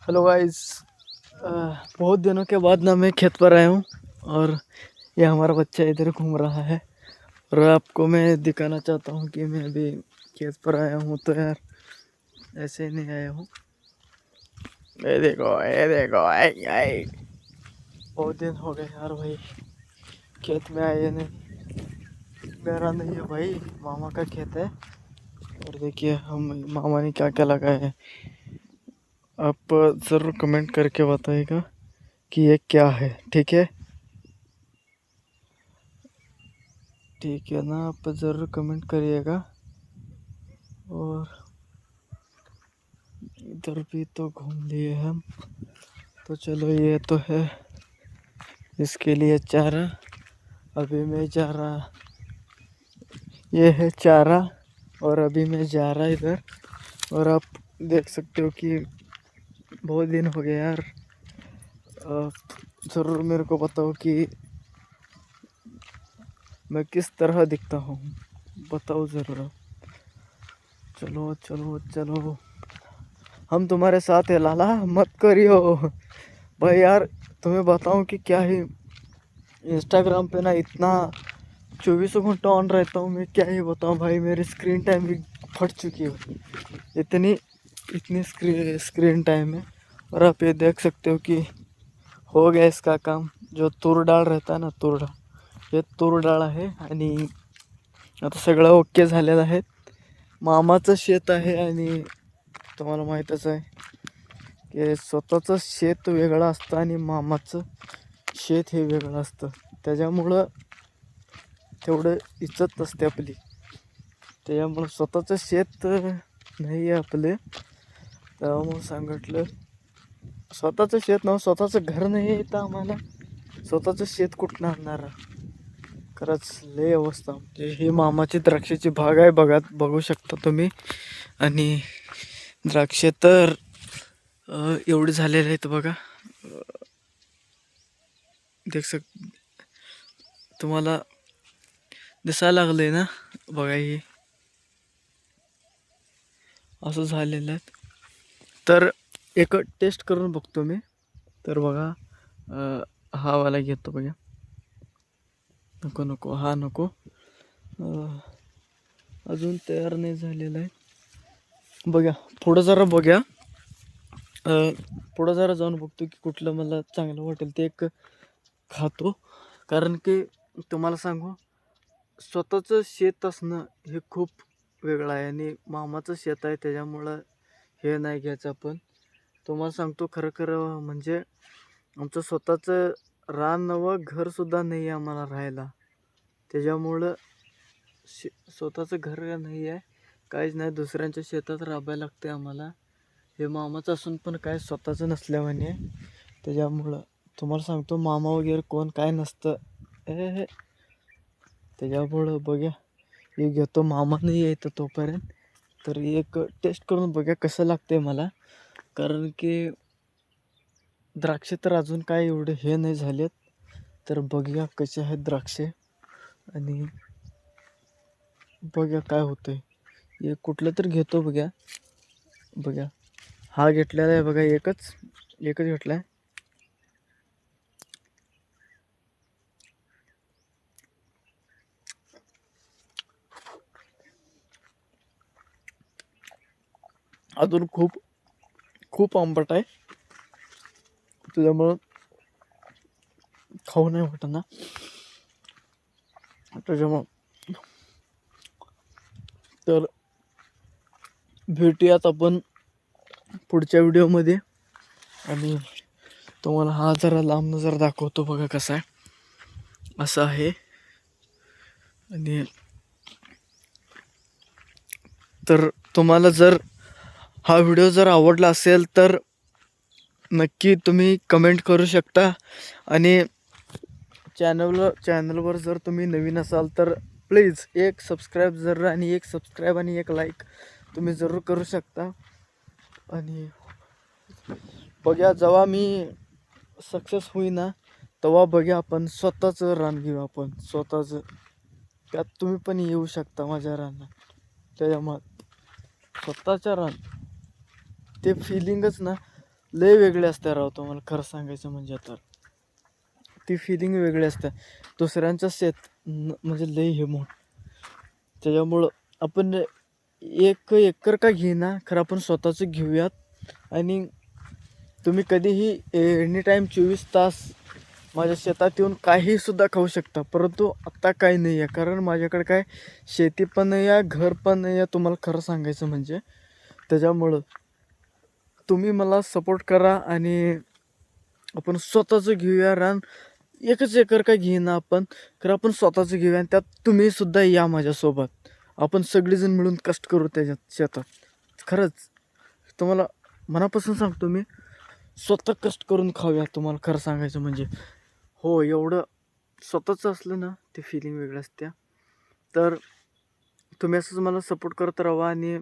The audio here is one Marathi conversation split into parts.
Hello guys. बहुत दिनों के बाद ना मैं खेत पर आया हूँ और ये हमारा बच्चा इधर घूम रहा है और आपको मैं दिखाना चाहता हूँ कि मैं अभी खेत पर आया हूँ। तो यार ऐसे नहीं आया हूँ। ये देखो ये देखो आई बहुत दिन हो गए यार भाई खेत में आए नहीं। मेरा नहीं है भाई, मामा का खेत है। और देखिए हम मामा ने क्या क्या लगाया है। आप ज़रूर कमेंट करके बताइएगा कि ये क्या है। ठीक है, ठीक है ना, आप ज़रूर कमेंट करिएगा। और इधर भी तो घूम लिए हम। तो चलो ये तो है इसके लिए चारा। अभी मैं जा रहा, ये है चारा और अभी मैं जा रहा इधर। और आप देख सकते हो कि बहुत दिन हो गए यार। ज़रूर मेरे को बताओ कि मैं किस तरह दिखता हूँ, बताओ ज़रूर आप। चलो चलो चलो, हम तुम्हारे साथ है लाला, मत करियो भाई। यार तुम्हें बताऊं कि क्या ही इंस्टाग्राम पे ना इतना 24 घंटा ऑन रहता हूँ मैं, क्या ही बताऊं भाई। मेरी स्क्रीन टाइम भी फट चुकी है, इतनी इतनी स्क्रीन टाइम है। और आप ये देख सकते हो कि हो गया इसका काम। जो तूर डाळ रहता है ना, तूर डाळ, हे तूर डाळ आहे आणि आता सगळं ओके झालेलं आहे। मामाचं शेत आहे आणि तुम्हाला माहीतच आहे की स्वतःचं शेत वेगळं असतं आणि मामाचं शेत हे वेगळं असतं। त्याच्यामुळं तेवढं इज्जत असते आपली। त्याच्यामुळं स्वतःचं शेत नाही आहे आपले, त्यामुळं सांगितलं स्वतःचं शेत नव्हतं, स्वतःचं घर नाही आहे तर आम्हाला स्वतःचं शेत कुठनं आणणार। खरंच लय अवस्था। म्हणजे ही मामाची द्राक्षाची बाग आहे, बघू शकता तुम्ही। आणि द्राक्षे तर एवढे झालेले आहेत बघा। तुम्हाला दिसायला लागले ना, बघा हे असं झालेलं आहे। तर एक टेस्ट करून बघतो मी। तर बघा हा वाला घेतो बघा। नको नको, हा नको, अजून तयार नाही झालेला आहे। बघा पुढं जरा बघा, पुढं जरा जाऊन बघतो की कुठलं मला चांगलं वाटेल ते एक खातो। कारण की तुम्हाला सांगू, स्वतःचं शेत असणं हे खूप वेगळं आहे आणि मामाचं शेत आहे त्याच्यामुळं हे नाही घ्यायचं आपण। तुम्हाला सांगतो खरं खरं म्हणजे आमचं स्वतःचं रान व घरसुद्धा नाही आहे आम्हाला राहायला। त्याच्यामुळं स्वतःचं घर नाही आहे, काहीच नाही, दुसऱ्यांच्या शेतात राबायला लागते आम्हाला। हे मामाचं असून पण काय स्वतःचं नसल्यावाने आहे। त्याच्यामुळं तुम्हाला सांगतो मामा वगैरे कोण काय नसतं हे। त्याच्यामुळं बघा हे घेतो, मामा नाही येतं तोपर्यंत। तर एक टेस्ट करून बघा कसं लागतंय मला। कारण की द्राक्ष तर अजून काय एवढे हे नाही झालेत। तर बघूया कसे आहेत द्राक्षे आणि बघा काय होतंय। हे कुठलं तर घेतो बघा। बघा हा घेतलेला आहे बघा, एकच घेतला आहे। अजून खूप खूप आंबट आहे, त्याच्यामुळं खाऊ नाही वाटत ना। त्याच्यामुळं तर भेटूयात आपण पुढच्या व्हिडिओमध्ये। आणि तुम्हाला हा जरा लांबनं जरा दाखवतो बघा कसा आहे, असं आहे। आणि तर तुम्हाला जर हा व्हिडिओ जर आवडला असेल तर नक्की तुम्ही कमेंट करू शकता। आणि चॅनलवर जर तुम्ही नवीन असाल तर प्लीज एक सबस्क्राईब आणि एक लाईक तुम्ही जरूर करू शकता। आणि बघा जेव्हा मी सक्सेस होईना तेव्हा बघा आपण स्वतःचं रान घेऊ, आपण स्वतःचं। त्यात तुम्ही पण येऊ शकता माझ्या रानात। त्याच्यामुळे स्वतःच्या रान ते फिलिंगच ना लय वेगळे असते राव, तुम्हाला खरं सांगायचं म्हणजे. तर ती फिलिंग वेगळी असते. दुसऱ्यांचं शेत म्हणजे लय हे मोठ. त्याच्यामुळं आपण 1 एकर का घेईना, खरं आपण स्वतःचं घेऊयात. आणि तुम्ही कधीही एनी टाईम 24 तास माझ्या शेतात येऊन काहीसुद्धा खाऊ शकता. परंतु आत्ता काही नाही आहे, कारण माझ्याकडे काय शेती पण नाही आहे, घर पण नाही आहे, तुम्हाला खरं सांगायचं म्हणजे. त्याच्यामुळं तुम्ही मला सपोर्ट करा आणि आपण स्वतःचं घेऊया रान. 1च एकर काय घेईना आपण, खरं आपण स्वतःचं घेऊया आणि त्यात तुम्हीसुद्धा या माझ्यासोबत. आपण सगळेजण मिळून कष्ट करू त्याच्यात शेतात. खरंच तुम्हाला मनापासून सांगतो मी, स्वतः कष्ट करून खाऊया, तुम्हाला खरं सांगायचं म्हणजे. हो, एवढं स्वतःचं असलं ना, ते फिलिंग वेगळं असते. तर तुम्ही असंच मला सपोर्ट करत राहा. आणि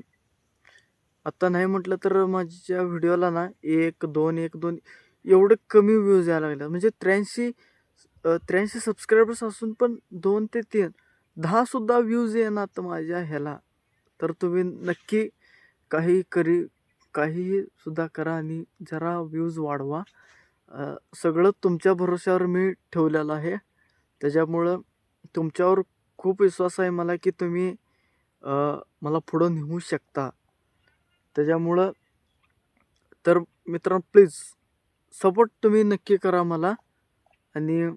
आत्ता नाही म्हटलं तर माझ्या व्हिडिओला ना 1-2 एवढं कमी व्ह्यूज यायला लागले. म्हणजे 83 सबस्क्रायबर्स असून पण 2 ते 3 10सुद्धा व्ह्यूज येणार माझ्या ह्याला. तर तुम्ही नक्की काहीही सुद्धा करा आणि जरा व्ह्यूज वाढवा. सगळं तुमच्या भरोश्यावर मी ठेवलेलं आहे. त्याच्यामुळं तुमच्यावर खूप विश्वास आहे मला की तुम्ही मला पुढं नेऊ शकता. त्याच्यामुळं तर मित्रांनो, प्लीज सपोर्ट तुम्ही नक्की करा मला. आणि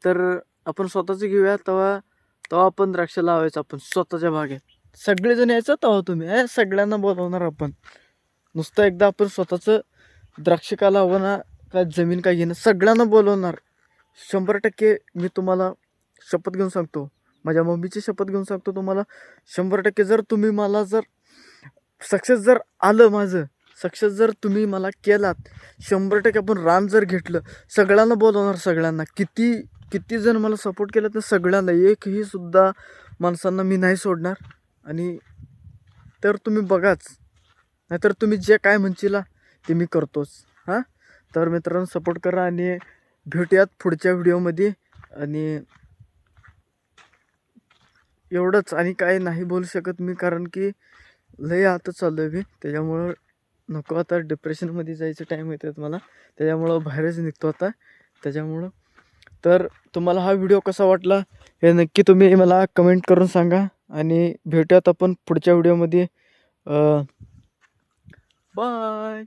तर आपण स्वतःचं घेऊया, तेव्हा तेव्हा आपण द्राक्ष लावायचं आपण स्वतःच्या बागेत. सगळेजण यायचं, तेव्हा तुम्ही सगळ्यांना बोलवणार आपण. नुसतं एकदा आपण स्वतःचं द्राक्ष का लावणार, का जमीन काय घेणं, सगळ्यांना बोलवणार. 100% मी तुम्हाला शपथ घेऊन सांगतो, माझ्या मम्मीची शपथ घेऊन सांगतो तुम्हाला, 100% जर तुम्ही मला सक्सेस जर आलं माझं, सक्सेस जर तुम्ही मला केलात, 100% आपण रान जर घेतलं, सगळ्यांना बोलवणार. सगळ्यांना किती जण मला सपोर्ट केलं तर सगळ्यांना, एकही सुद्धा माणसांना मी नाही सोडणार. आणि तर तुम्ही बघाच, नाहीतर तुम्ही जे काय म्हणशील ते मी करतोच. हां, तर मित्रांनो सपोर्ट करा आणि भेटूयात पुढच्या व्हिडिओमध्ये. आणि एवढंच, आणि काही नाही बोलू शकत मी, कारण की लय आता चाललो आहे मी. त्याच्यामुळं नको, आता डिप्रेशनमध्ये जायचं टाईम येतात मला, त्याच्यामुळं बाहेरच निघतो आता. त्याच्यामुळं तर तुम्हाला हा व्हिडिओ कसा वाटला हे नक्की तुम्ही मला कमेंट करून सांगा. आणि भेटूयात आपण पुढच्या व्हिडिओमध्ये. बाय.